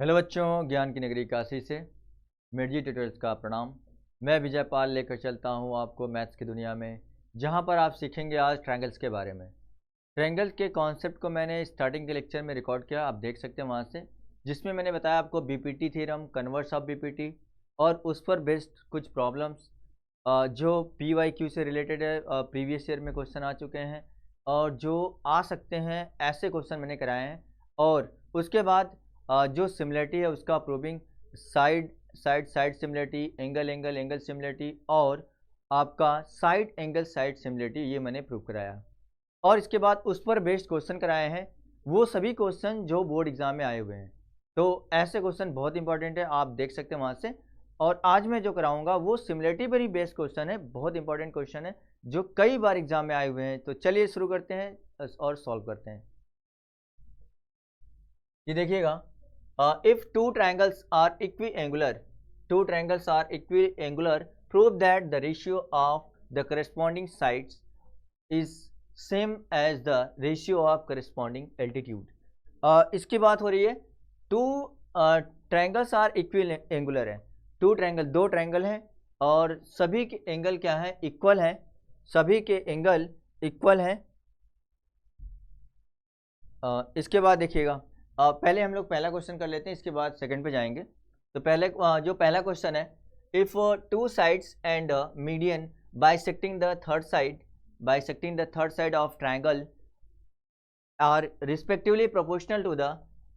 Hello बच्चों, ज्ञान की नगरी काशी से मिर्जी ट्यूटोरियल्स का प्रणाम। मैं विजय पाल लेकर चलता हूं आपको मैथ्स की दुनिया में, जहां पर आप सीखेंगे आज ट्रायंगल्स के बारे में। ट्रायंगल्स के कॉन्सेप्ट को मैंने स्टार्टिंग के लेक्चर में रिकॉर्ड किया, आप देख सकते हैं वहां से, जिसमें मैंने बताया आपको BPT theorem, converse of BPT और उस पर बेस्ड कुछ प्रॉब्लम्स जो पीवाईक्यू से रिलेटेड है, प्रीवियस ईयर में क्वेश्चन आ चुके हैं और जो आ सकते हैं ऐसे क्वेश्चन मैंने कराए हैं। और उसके बाद जो सिमिलरिटी है उसका proving, side side side similarity, angle angle angle similarity और आपका साइड एंगल साइड सिमिलरिटी, ये मैंने प्रूव कराया। और इसके बाद उस पर बेस्ड क्वेश्चन कराए हैं, वो सभी क्वेश्चन जो बोर्ड एग्जाम में आए हुए हैं। तो ऐसे क्वेश्चन बहुत इंपॉर्टेंट है, आप देख सकते हैं वहाँ से। और आज मैं जो कराऊंगा वो सिमिलरिटी पर ही बेस्ड क्वेश्चन है, बहुत इंपॉर्टेंट क्वेश्चन है जो कई बार एग्जाम में आए हुए हैं। तो चलिए शुरू करते हैं और सॉल्व करते हैं। ये देखिएगा, if two triangles are equiangular, prove that the ratio of the corresponding sides is same as the ratio of corresponding altitude। इसकी बात हो रही है, टू ट्रायंगल्स आर इक्विएंगुलर है। दो ट्रायंगल हैं और सभी के एंगल क्या है, इक्वल है। सभी के एंगल इक्वल हैं। इसके बाद देखिएगा, पहले हम लोग पहला क्वेश्चन कर लेते हैं, इसके बाद सेकंड पे जाएंगे। तो पहले जो पहला क्वेश्चन है, if two sides and median bisecting the third side of triangle are respectively proportional to the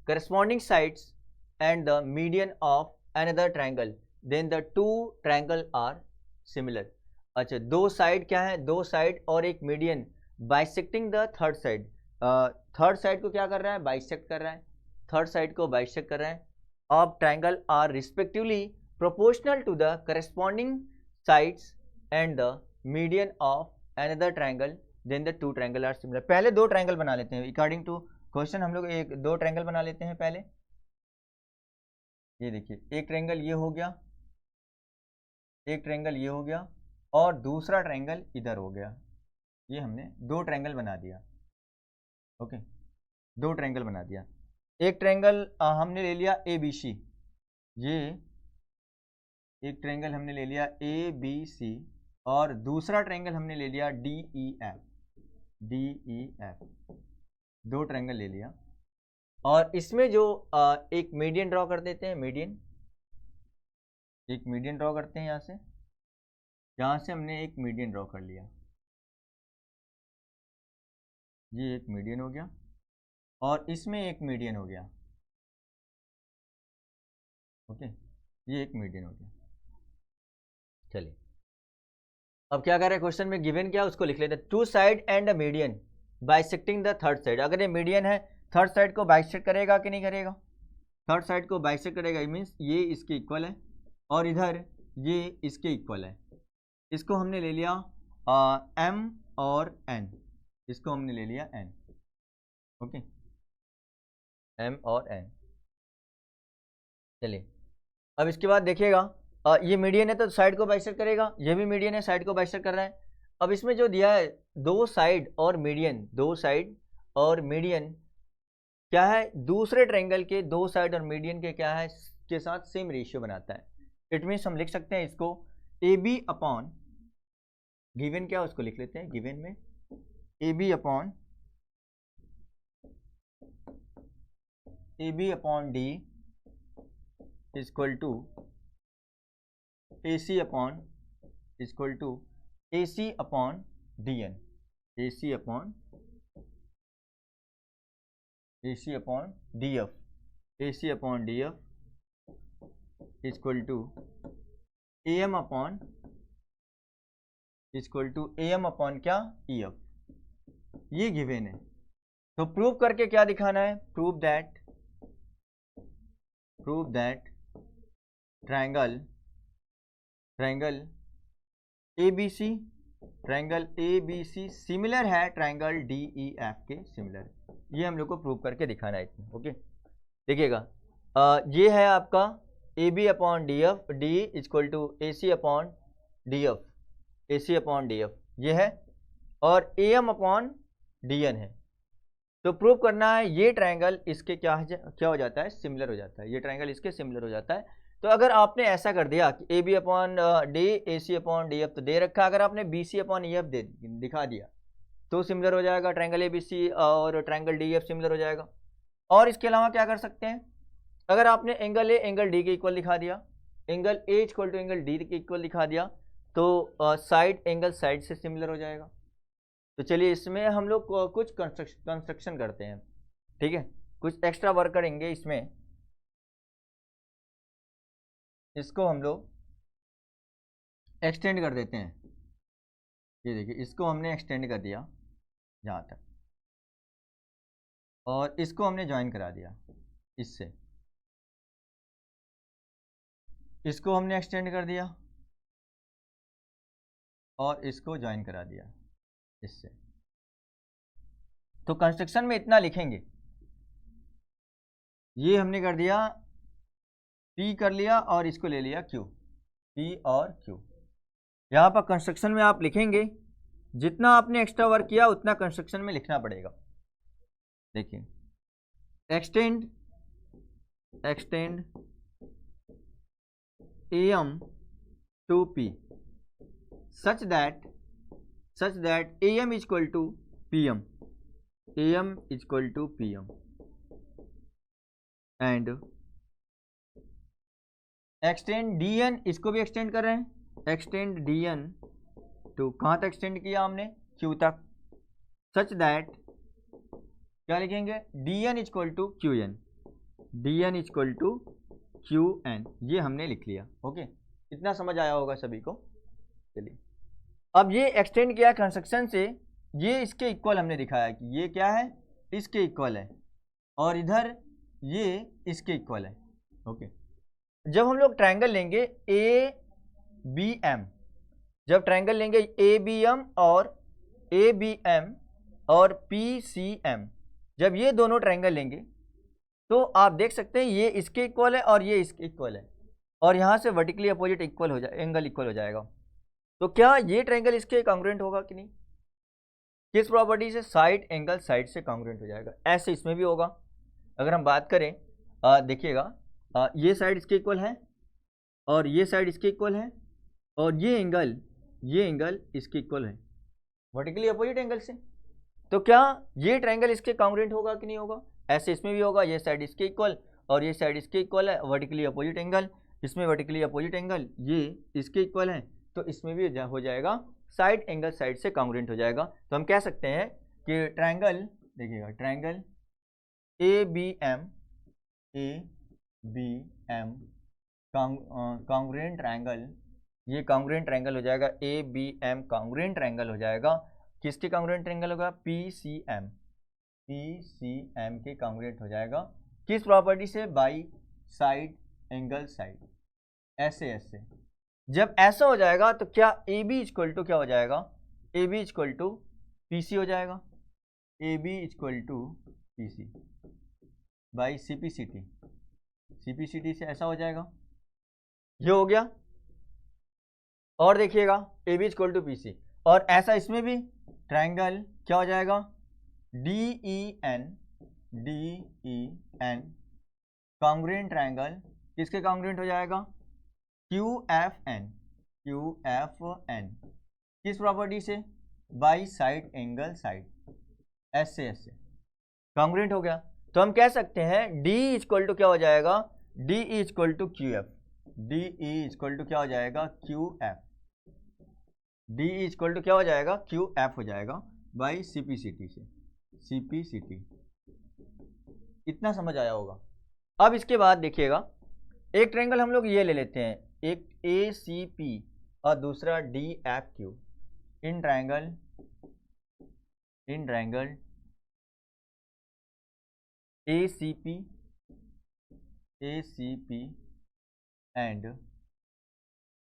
corresponding sides and the median of another triangle, then the two triangle are similar. अच्छा, दो side क्या है, दो side और एक median bisecting the third side. Third side को क्या कर रहा है, बाइसेक्ट कर रहा है। थर्ड साइड को बाइसेक्ट कर रहा है। Of triangle are respectively proportional to the corresponding sides and the median of another triangle, then the two triangle are similar. पहले दो ट्रायंगल बना लेते हैं अकॉर्डिंग टू क्वेश्चन। हम लोग दो ट्रायंगल बना लेते हैं पहले। ये देखिए, एक ट्रायंगल ये हो गया, एक ट्रायंगल ये हो गया और दूसरा ट्रायंगल इधर हो गया। ये हमने दो ट्रायंगल बना दिया। ओके, दो ट्रायंगल बना दिया। एक ट्रायंगल हमने ले लिया ए बी सी, ये एक ट्रायंगल हमने ले लिया ए बी सी और दूसरा ट्रायंगल हमने ले लिया डी ई एफ। दो ट्रायंगल ले लिया और इसमें जो एक मीडियन ड्रॉ कर देते हैं। एक मीडियन ड्रॉ करते हैं। यहाँ से हमने एक मीडियन ड्रॉ कर लिया। ये एक मीडियन हो गया और इसमें एक मीडियन हो गया। ओके, ये एक मीडियन हो गया। चलिए, अब क्या कर रहे हैं, क्वेश्चन में गिवन क्या उसको लिख लेते हैं। Two side and a median bisecting the third side. अगर ये मीडियन है, थर्ड साइड को बाइसेक्ट करेगा कि नहीं करेगा, थर्ड साइड को बाइसेक्ट करेगा। ये मीन्स ये इसके इक्वल है और इधर ये इसके इक्वल है। इसको हमने ले लिया एम और एन, इसको हमने ले लिया एन। ओके, एम और एन। चलिए, अब इसके बाद देखिएगा, ये मीडियन है तो साइड को बाइसेक्ट करेगा, ये भी मीडियन है, साइड को बाइसेक्ट कर रहा है। अब इसमें जो दिया है दो साइड और मीडियन, दो साइड और मीडियन क्या है, दूसरे ट्रायंगल के दो साइड और मीडियन के क्या है, के साथ सेम रेशियो बनाता है। इट मीन्स हम लिख सकते हैं इसको ए बी अपॉन, गिवन क्या उसको लिख लेते हैं, गिवन में A B upon D equal to A C upon D N. A C upon D F equal to A M upon क्या, ई एफ। ये गिवन है। तो प्रूव करके क्या दिखाना है, prove that triangle A B C similar है triangle D E F के सिमिलर। ये हम लोग को प्रूव करके दिखाना है इसमें। ओके, देखिएगा, ये है आपका A B upon D F, D equal to A C upon D F, ये है, और A M upon D N है। तो प्रूव करना है ये ट्रायंगल इसके क्या हो जाता है, सिमिलर हो जाता है, ये ट्रायंगल इसके सिमिलर हो जाता है। तो अगर आपने ऐसा कर दिया कि A B upon D, A C upon D F तो दे रखा है, अगर आपने B C upon E F दिखा दिया तो सिमिलर हो जाएगा, ट्रायंगल ए बी सी और ट्रायंगल डी एफ सिमिलर हो जाएगा। और इसके अलावा क्या कर सकते हैं, अगर आपने एंगल ए एंगल डी के इक्वल दिखा दिया, angle A equal to angle D के इक्वल दिखा दिया, तो साइड एंगल साइड से सिमिलर हो जाएगा। तो चलिए इसमें हम लोग कुछ कंस्ट्रक्शन करते हैं, ठीक है, कुछ एक्स्ट्रा वर्क करेंगे इसमें। इसको हम लोग एक्सटेंड कर देते हैं, ये देखिए इसको हमने एक्सटेंड कर दिया यहाँ तक, और इसको हमने ज्वाइन करा दिया इससे, इसको हमने एक्सटेंड कर दिया और इसको ज्वाइन करा दिया इससे। तो कंस्ट्रक्शन में इतना लिखेंगे, ये हमने कर दिया P कर लिया और इसको ले लिया Q, P और Q। यहाँ पर कंस्ट्रक्शन में आप लिखेंगे, जितना आपने एक्स्ट्रा वर्क किया उतना कंस्ट्रक्शन में लिखना पड़ेगा। देखिए extend AM to P such that AM is equal to PM, AM is equal to PM and extend DN, इसको भी एक्सटेंड कर रहे हैं, एक्सटेंड DN तो कहाँ तक एक्सटेंड किया हमने, Q तक, सच दैट क्या लिखेंगे, DN is equal to QN, DN is equal to QN, ये हमने लिख लिया। ओके, इतना समझ आया होगा सभी को। चलिए अब ये एक्सटेंड किया कंस्ट्रक्शन से, ये इसके इक्वल हमने दिखाया कि ये क्या है, इसके इक्वल है, और इधर ये इसके इक्वल है। ओके, जब हम लोग ट्रायंगल लेंगे ABM, जब ट्रायंगल लेंगे ABM और ABM और PCM, जब ये दोनों ट्रायंगल लेंगे तो आप देख सकते हैं ये इसके इक्वल है और ये इसके इक्वल है, और यहाँ से वर्टिकली अपोजिट इक्वल हो जाए, एंगल इक्वल हो जाएगा। तो क्या ये ट्रायंगल इसके कांग्रुएंट होगा कि नहीं, किस प्रॉपर्टी से, साइड एंगल साइड से कांग्रुएंट हो जाएगा। ऐसे इसमें भी होगा। अगर हम बात करें, देखिएगा ये साइड इसके इक्वल है और ये साइड इसके इक्वल है, और ये एंगल इसके इक्वल है वर्टिकली अपोजिट एंगल से। तो क्या ये ट्रायंगल इसके कांग्रुएंट होगा कि नहीं होगा, ऐसे इसमें भी होगा, ये साइड इसके इक्वल और ये साइड इसके इक्वल है, वर्टिकली अपोजिट एंगल, इसमें वर्टिकली अपोजिट एंगल, ये इसके इक्वल है, तो इसमें भी हो जाएगा, साइड एंगल साइड से कांग्रुएंट हो जाएगा। तो हम कह सकते हैं कि ट्रायंगल, देखिएगा ट्रायंगल ABM कांग्रुएंट ट्रायंगल, ये कांग्रुएंट ट्रायंगल हो जाएगा, ABM कांग्रुएंट ट्रायंगल हो जाएगा, किसके कांग्रुएंट ट्रायंगल होगा, PCM के कांग्रुएंट हो जाएगा, किस प्रॉपर्टी से, बाई साइड एंगल साइड, ऐसे। जब ऐसा हो जाएगा तो क्या AB इक्वल टू क्या हो जाएगा, AB इक्वल टू PC हो जाएगा, AB equal to PC by CPCT से ऐसा हो जाएगा, ये हो गया। और देखिएगा AB इक्वल टू PC, और ऐसा इसमें भी ट्रायंगल क्या हो जाएगा, DEN कांग्रुएंट ट्रायंगल, किसके कांग्रुएंट हो जाएगा, QFN किस प्रॉपर्टी से, बाई साइड एंगल साइड, ऐसे कांग्रुएंट हो गया। तो हम कह सकते हैं D इक्वल टू क्या हो जाएगा, DE equal to QF, DE equal to क्या हो जाएगा, QF, DE इक्वल टू क्या हो जाएगा, QF हो जाएगा बाई CPCT से, CPCT। इतना समझ आया होगा। अब इसके बाद देखिएगा, एक ट्रायंगल हम लोग ये ले लेते हैं, एक ACP और दूसरा DFQ। In triangle ACP and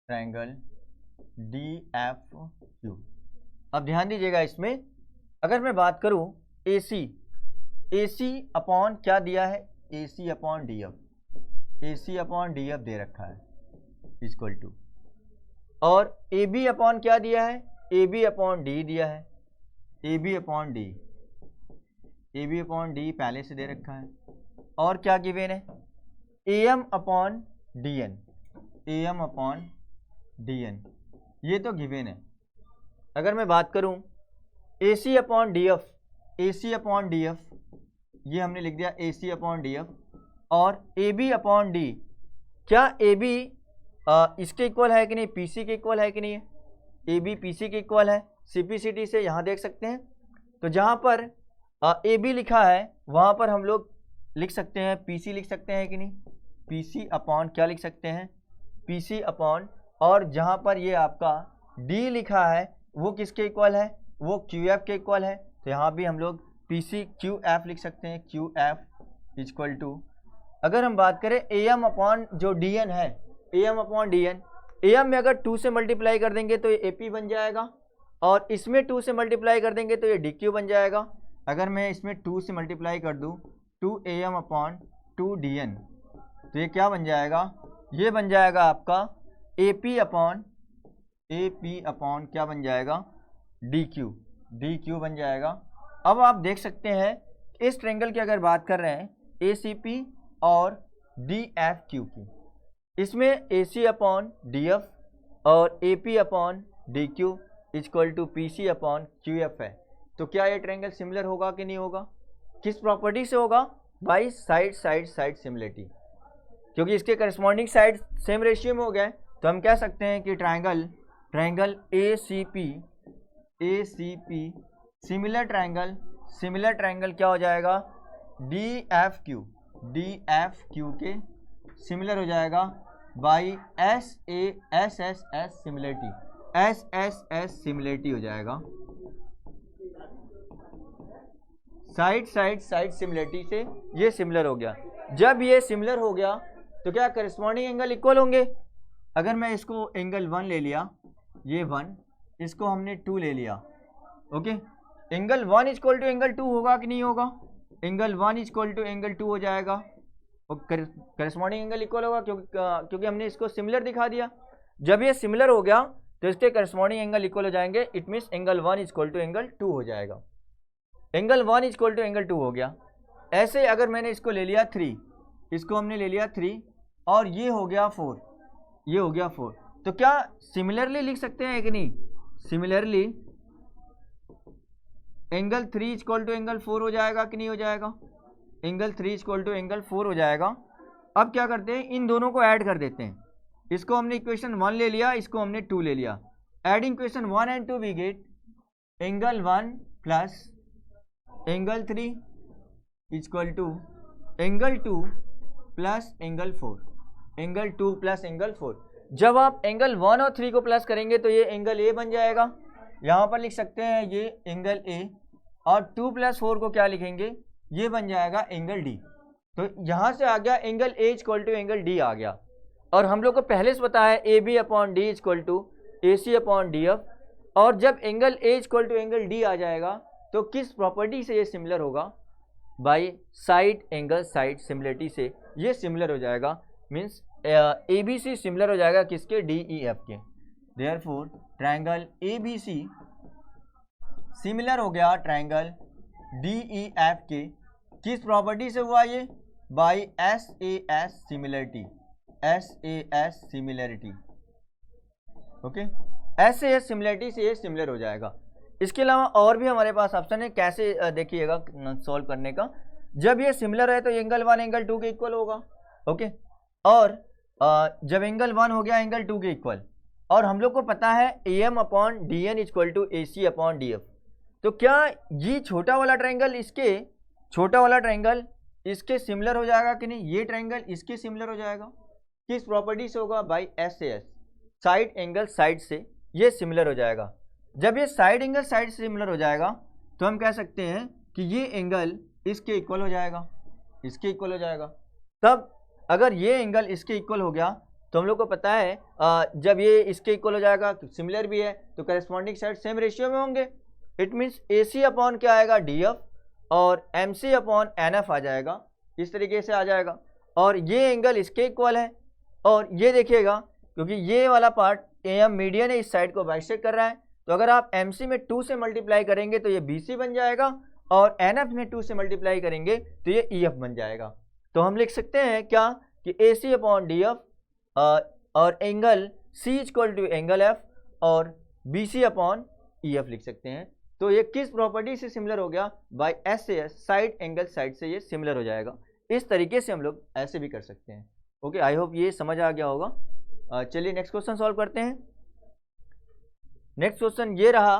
triangle DFQ। अब ध्यान दीजिएगा, इसमें अगर मैं बात करूं AC अपॉन क्या दिया है, AC अपॉन DF दे रखा है इक्वल टू, और AB अपॉन क्या दिया है, AB अपॉन D दिया है, AB upon D। A B upon D पहले से दे रखा है, और क्या गिवन है, A M upon D N, A M upon D N, ये तो गिवन है। अगर मैं बात करूं A C upon D F, A C upon D F, ये हमने लिख दिया A C upon D F, और ए बी अपॉन डी, क्या ए बी इसके इक्वल है कि नहीं, पी सी के इक्वल है कि नहीं है, ए बी पी सी के इक्वल है, सिंप्लिसिटी से यहाँ देख सकते हैं। तो जहाँ पर ए बी लिखा है वहाँ पर हम लोग लिख सकते हैं पी सी लिख सकते हैं कि नहीं, पी सी अपॉन क्या लिख सकते हैं, पी सी अपॉन, और जहाँ पर ये आपका डी लिखा है वो किसके इक्वल है, वो क्यू एफ के इक्वल है, तो यहाँ भी हम लोग पी सी क्यू एफ लिख सकते हैं, क्यू एफ इक्वल टू, अगर हम बात करें ए एम अपॉन जो डी एन है, A M upon D N, A M में अगर 2 से मल्टीप्लाई कर देंगे तो ये ए पी बन जाएगा, और इसमें 2 से मल्टीप्लाई कर देंगे तो ये डी क्यू बन जाएगा। अगर मैं इसमें 2 से मल्टीप्लाई कर दूँ 2 A M upon 2 D N, तो ये क्या बन जाएगा, ये बन जाएगा आपका ए पी अपॉन क्या बन जाएगा, डी क्यू बन जाएगा। अब आप देख सकते हैं इस ट्रायंगल की अगर बात कर रहे हैं ए सी पी और डी एफ क्यू की, इसमें A C upon D F और A P upon D Q equal to P C upon Q F है, तो क्या ये ट्रायंगल सिमिलर होगा कि नहीं होगा, किस प्रॉपर्टी से होगा, बाई साइड सिमिलरिटी, क्योंकि इसके करस्पॉन्डिंग साइड सेम रेशियो में हो गया है, तो हम कह सकते हैं कि triangle A C P similar triangle क्या हो जाएगा, डी एफ क्यू के सिमिलर हो जाएगा बाई एस एस सिमिलरिटी हो जाएगा, साइड सिमिलरिटी से ये सिमिलर हो गया। जब ये सिमिलर हो गया तो क्या करस्पॉन्डिंग एंगल इक्वल होंगे, अगर मैं इसको एंगल 1 ले लिया, ये 1, इसको हमने 2 ले लिया, ओके, एंगल 1 इक्वल टू एंगल 2 होगा कि नहीं होगा, एंगल 1 इक्वल टू एंगल 2 हो जाएगा, और करस्पॉन्डिंग एंगल इक्वल होगा क्योंकि हमने इसको सिमिलर दिखा दिया। जब ये सिमिलर हो गया तो इसके करस्पॉन्डिंग एंगल इक्वल हो जाएंगे, it means angle 1 equal to angle 2 हो जाएगा, एंगल 1 इक्वल टू एंगल 2 हो गया। ऐसे अगर मैंने इसको ले लिया 3, इसको हमने ले लिया 3 और ये हो गया 4, ये हो गया 4, तो क्या सिमिलरली लिख सकते हैं कि नहीं, similarly angle 3 equal to angle 4 हो जाएगा कि नहीं हो जाएगा, एंगल 3 इक्वल टू एंगल 4 हो जाएगा। अब क्या करते हैं, इन दोनों को ऐड कर देते हैं, इसको हमने इक्वेशन 1 ले लिया, इसको हमने 2 ले लिया, adding equation 1 and 2 we get angle 1 plus angle 3 equal to angle 2 plus angle 4, angle 2 plus angle 4। जब आप एंगल 1 और 3 को प्लस करेंगे तो ये एंगल ए बन जाएगा, यहाँ पर लिख सकते हैं ये एंगल ए, और 2 प्लस 4 को क्या लिखेंगे, ये बन जाएगा एंगल डी। तो यहाँ से आ गया angle A equal to angle D आ गया, और हम लोग को पहले से पता है A B upon D equal to A C upon D F, और जब angle A equal to angle D आ जाएगा तो किस प्रॉपर्टी से ये सिमिलर होगा, बाई साइड सिमिलरिटी से ये सिमिलर हो जाएगा, means A B C similar हो जाएगा किसके, डी ई एफ के। Therefore triangle A B C similar हो गया ट्रायंगल डी ई एफ के, किस प्रॉपर्टी से हुआ ये, by S S similarity, okay, S similarity से ये सिमिलर हो जाएगा। इसके अलावा और भी हमारे पास ऑप्शन है, कैसे देखिएगा सॉल्व करने का, जब ये सिमिलर है तो एंगल 1 एंगल 2 के इक्वल होगा, ओके, और जब एंगल 1 हो गया एंगल 2 के इक्वल, और हम लोग को पता है A M upon D N equal to A C upon D F, तो क्या ये छोटा वाला ट्रायंगल इसके सिमिलर हो जाएगा कि नहीं, ये ट्रायंगल इसके सिमिलर हो जाएगा, किस प्रॉपर्टी से होगा, by S side angle side से ये सिमिलर हो जाएगा। जब ये साइड एंगल साइड से सिमिलर हो जाएगा तो हम कह सकते हैं कि ये एंगल इसके इक्वल हो जाएगा, इसके इक्वल हो जाएगा। तब अगर ये एंगल इसके इक्वल हो गया तो हम लोग को पता है जब ये इसके इक्वल हो जाएगा तो सिमिलर भी है, तो करस्पॉन्डिंग साइड सेम रेशियो में होंगे, it means A C upon क्या आएगा, डी एफ, और M C upon N F आ जाएगा, इस तरीके से आ जाएगा, और ये एंगल इसके इक्वल है। और ये देखिएगा क्योंकि ये वाला पार्ट ए एम मीडियन है, इस साइड को बाइसेक्ट कर रहा है, तो अगर आप एम सी में 2 से मल्टीप्लाई करेंगे तो ये बी सी बन जाएगा, और NF में 2 से मल्टीप्लाई करेंगे तो ये EF बन जाएगा। तो हम लिख सकते हैं क्या कि AC अपॉन DF और angle C equal to angle F और BC अपॉन EF लिख सकते हैं। तो ये किस प्रॉपर्टी से सिमिलर हो गया? बाय S से S, साइड एंगल साइड से ये सिमिलर हो जाएगा। इस तरीके से हम लोग ऐसे भी कर सकते हैं। ओके, आई होप ये समझ आ गया होगा। चलिए नेक्स्ट क्वेश्चन सॉल्व करते हैं। नेक्स्ट क्वेश्चन ये रहा,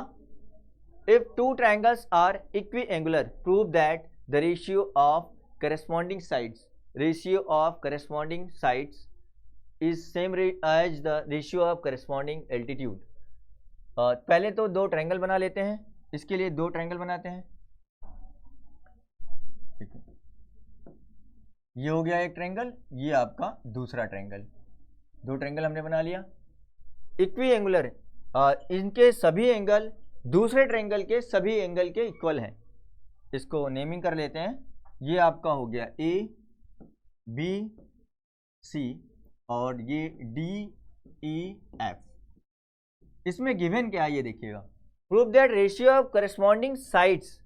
if two triangles are equiangular prove that the ratio of corresponding sides is same as the ratio of corresponding altitude. पहले तो दो ट्रायंगल बना लेते हैं। इसके लिए दो ट्रायंगल बनाते हैं। ये हो गया एक ट्रायंगल, ये आपका दूसरा ट्रायंगल। दो ट्रायंगल हमने बना लिया इक्विएंगुलर, इनके सभी एंगल दूसरे ट्रायंगल के सभी एंगल के इक्वल हैं। इसको नेमिंग कर लेते हैं। ये आपका हो गया A B C और ये D E F। इसमें गिवन क्या है ये देखिएगा, prove that ratio of corresponding sides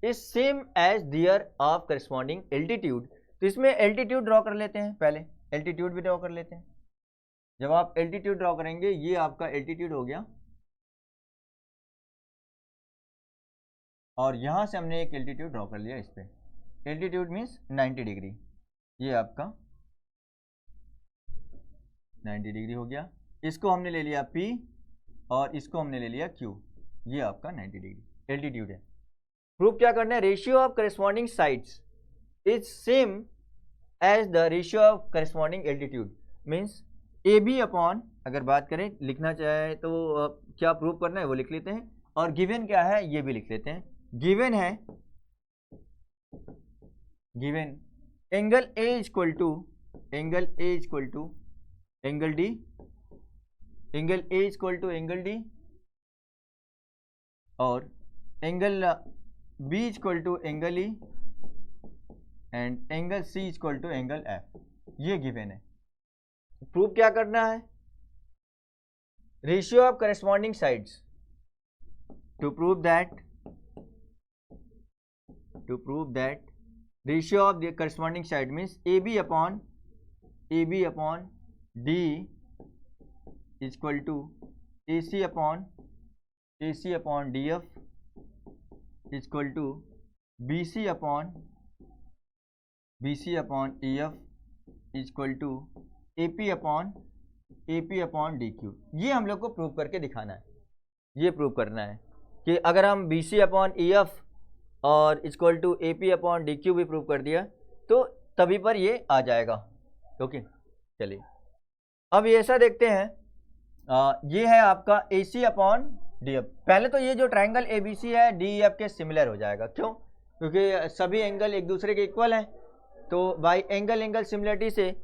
is same as their of corresponding altitude. तो इसमें एल्टीट्यूड ड्रॉ कर लेते हैं। पहले एल्टीट्यूड भी ड्रॉ कर लेते हैं। जब आप एल्टीट्यूड ड्रॉ करेंगे, ये आपका एल्टीट्यूड हो गया और यहां से हमने एक एल्टीट्यूड ड्रॉ कर लिया। इस पे एल्टीट्यूड मीन्स 90 डिग्री। ये आपका 90 डिग्री हो गया। इसको हमने ले लिया P और इसको हमने ले लिया Q। ये आपका 90 डिग्री एल्टीट्यूड है। प्रूफ क्या करना है? Ratio of corresponding sides is same as the ratio of corresponding altitude. Means AB upon, अगर बात करें लिखना चाहे तो क्या प्रूव करना है वो लिख लेते हैं, और गिवन क्या है ये भी लिख लेते हैं। गिवन है, given angle A equal to angle D, angle A equal to angle D और angle B equal to angle E and angle C equal to angle F। ये गिवन है। प्रूफ क्या करना है? Ratio of corresponding sides. To prove that ratio of the corresponding side means AB upon D equal to AC upon DF equal to BC upon EF equal to AP upon DQ। ये हम लोग को prove करके दिखाना है। ये prove करना है कि अगर हम BC अपॉन EF और equal to AP upon DQ भी प्रूव कर दिया तो तभी पर ये आ जाएगा। ओके, चलिए अब ये ऐसा देखते हैं। ये है आपका AC अपॉन DF। पहले तो ये जो ट्रायंगल ABC है DEF के सिमिलर हो जाएगा। क्यों? क्योंकि सभी एंगल एक दूसरे के इक्वल हैं। तो बाय एंगल सिमिलरिटी से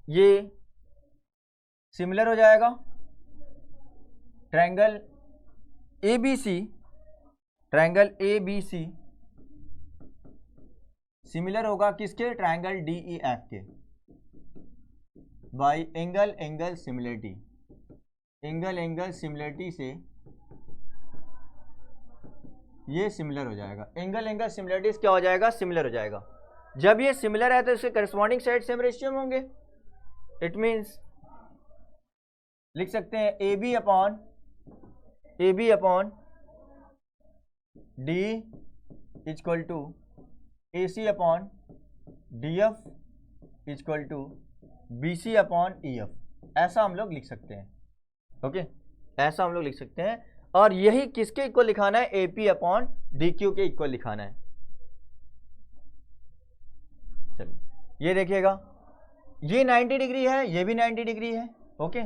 ये सिमिलर हो जाएगा। ट्रायंगल ABC सिमिलर होगा किसके? ट्रायंगल DEF के। बाय एंगल सिमिलरिटी से ये सिमिलर हो जाएगा। एंगल सिमिलरिटी क्या हो जाएगा? सिमिलर हो जाएगा। जब ये सिमिलर है तो इसके करस्पॉन्डिंग साइड सेम रेशियो में होंगे। इट मीन्स लिख सकते हैं AB upon D equal to AC upon DF equal to BC upon EF। ऐसा हम लोग लिख सकते हैं। ओके, ऐसा हम लोग लिख सकते हैं। और यही किसके इक्वल लिखाना है? AP अपॉन DQ के इक्वल लिखाना है। चलिए ये देखिएगा, ये 90 डिग्री है, ये भी 90 डिग्री है। ओके,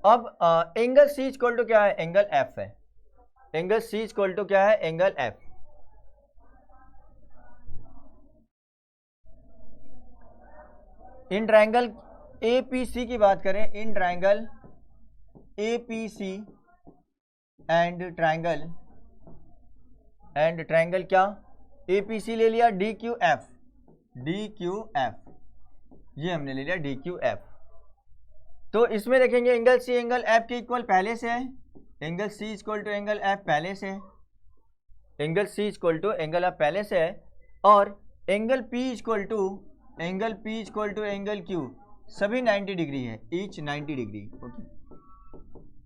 अब एंगल C इक्वल टू क्या है? एंगल F है। एंगल C इक्वल टू क्या है? Angle F। In triangle APC की बात करें, in triangle APC and triangle क्या? APC ले लिया DQF, ये हमने ले लिया DQF। तो इसमें देखेंगे एंगल C एंगल F के इक्वल पहले से है। Angle C equal to angle F पहले से है। Angle C equal to angle आप पहले से है, और angle P equal to angle Q, सभी 90 डिग्री है, ईच 90 डिग्री। ओके,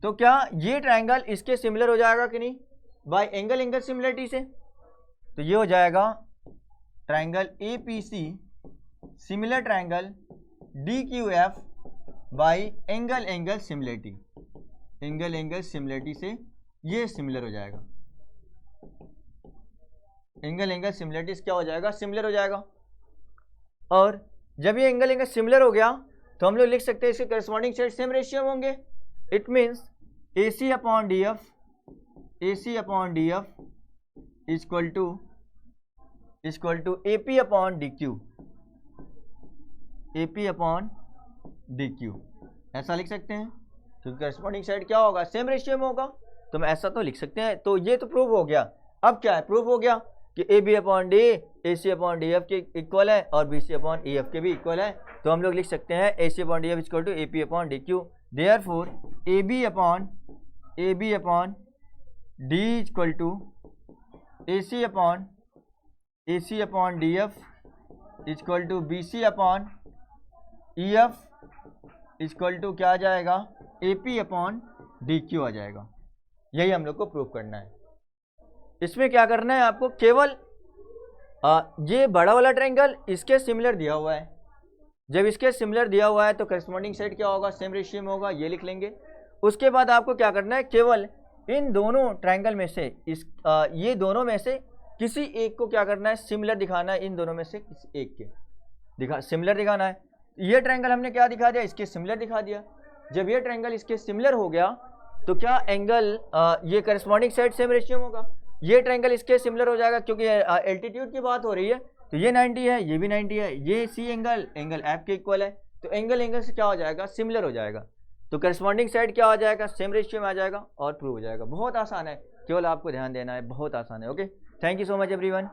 तो क्या ये ट्रायंगल इसके सिमिलर हो जाएगा कि नहीं बाय एंगल सिमिलरिटी से? तो ये हो जाएगा triangle APC similar triangle DQF bye angle similarity, angle similarity से ये सिमिलर हो जाएगा, एंगल सिमिलरिटी से क्या हो जाएगा, सिमिलर हो जाएगा। और जब ये एंगल सिमिलर हो गया तो हम लोग लिख सकते हैं इसके करस्पॉन्डिंग साइड सेम रेशियो में होंगे। It means AC upon DF equal to AP upon DQ, ऐसा लिख सकते हैं, क्योंकि करस्पॉन्डिंग साइड क्या होगा, सेम रेशियो में होगा, तो हम ऐसा तो लिख सकते हैं। तो ये तो प्रूव हो गया। अब क्या है, प्रूव हो गया कि AB upon D AC upon DF के इक्वल है और BC अपॉन EF के भी इक्वल है। तो हम लोग लिख सकते हैं AC upon DF equal to AP upon DQ। Therefore AB upon D equal to AC upon DF equal to BC upon EF equal to क्या आ जाएगा, AP अपॉन DQ आ जाएगा। यही हम लोग को प्रूव करना है। इसमें क्या करना है आपको, केवल ये बड़ा वाला ट्रायंगल इसके सिमिलर दिया हुआ है, जब इसके सिमिलर दिया हुआ है तो करस्पॉन्डिंग साइड क्या होगा, सेम रेशियो में होगा, ये लिख लेंगे। उसके बाद आपको क्या करना है, केवल इन दोनों ट्रायंगल में से ये दोनों में से किसी एक को क्या करना है, सिमिलर दिखाना है, इन दोनों में से किसी एक के सिमिलर दिखाना है। ये ट्रायंगल हमने क्या दिखा दिया, इसके सिमिलर दिखा दिया। जब ये ट्रायंगल इसके सिमिलर हो गया तो क्या एंगल ये करस्पॉन्डिंग साइड सेम रेशियो में होगा, ये ट्रायंगल इसके सिमिलर हो जाएगा, क्योंकि एल्टीट्यूड की बात हो रही है, तो ये 90 है, ये भी 90 है, ये सी एंगल F के इक्वल है, तो एंगल से क्या हो जाएगा, सिमिलर हो जाएगा। तो करस्पॉन्डिंग साइड क्या आ जाएगा, सेम रेशियो में आ जाएगा और प्रूव हो जाएगा। बहुत आसान है, केवल आपको ध्यान देना है, बहुत आसान है। Okay, thank you so much everyone.